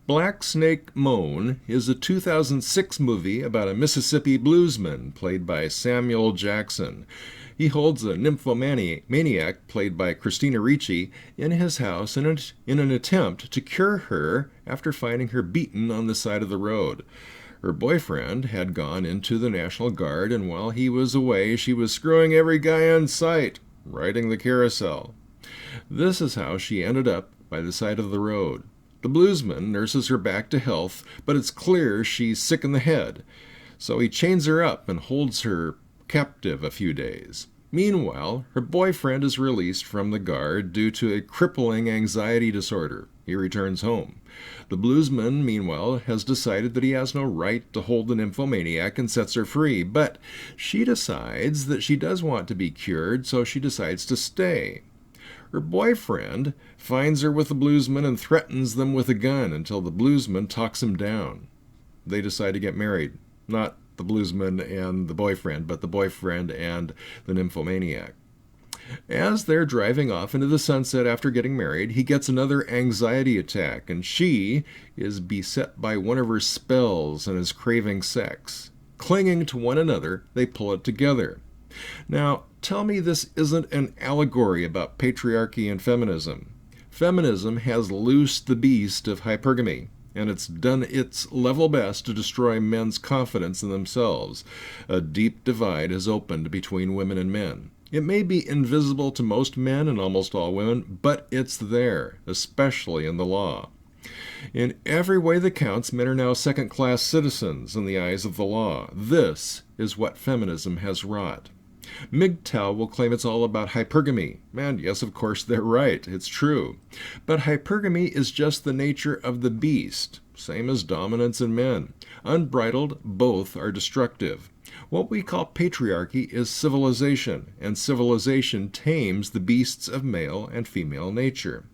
Black Snake Moan is a 2006 movie about a Mississippi bluesman played by Samuel Jackson. He holds a nymphomaniac played by Christina Ricci in his house in an attempt to cure her after finding her beaten on the side of the road. Her boyfriend had gone into the National Guard, and while he was away, she was screwing every guy in sight, riding the carousel. This is how she ended up by the side of the road. The bluesman nurses her back to health, but it's clear she's sick in the head, so he chains her up and holds her captive a few days. Meanwhile, her boyfriend is released from the guard due to a crippling anxiety disorder. He returns home. The bluesman, meanwhile, has decided that he has no right to hold the nymphomaniac and sets her free, but she decides that she does want to be cured, so she decides to stay. Her boyfriend finds her with the bluesman and threatens them with a gun until the bluesman talks him down. They decide to get married. Not the bluesman and the boyfriend, but the boyfriend and the nymphomaniac. As they're driving off into the sunset after getting married, he gets another anxiety attack, and she is beset by one of her spells and is craving sex. Clinging to one another, they pull it together. Now, tell me this isn't an allegory about patriarchy and feminism. Feminism has loosed the beast of hypergamy, and it's done its level best to destroy men's confidence in themselves. A deep divide has opened between women and men. It may be invisible to most men and almost all women, but it's there, especially in the law. In every way that counts, men are now second-class citizens in the eyes of the law. This is what feminism has wrought. MGTOW will claim it's all about hypergamy, and yes, of course, they're right, it's true. But hypergamy is just the nature of the beast, same as dominance in men. Unbridled, both are destructive. What we call patriarchy is civilization, and civilization tames the beasts of male and female nature.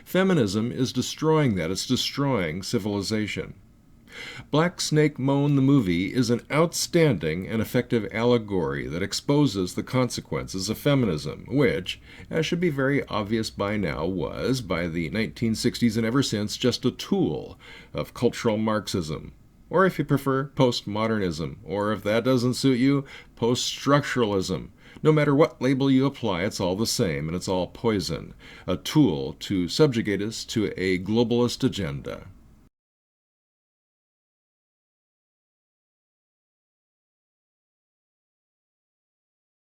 Feminism is destroying that, it's destroying civilization. Black Snake Moan the movie is an outstanding and effective allegory that exposes the consequences of feminism, which, as should be very obvious by now, was, by the 1960s and ever since, just a tool of cultural Marxism. Or if you prefer, postmodernism, or if that doesn't suit you, post-structuralism. No matter what label you apply, it's all the same, and it's all poison. A tool to subjugate us to a globalist agenda.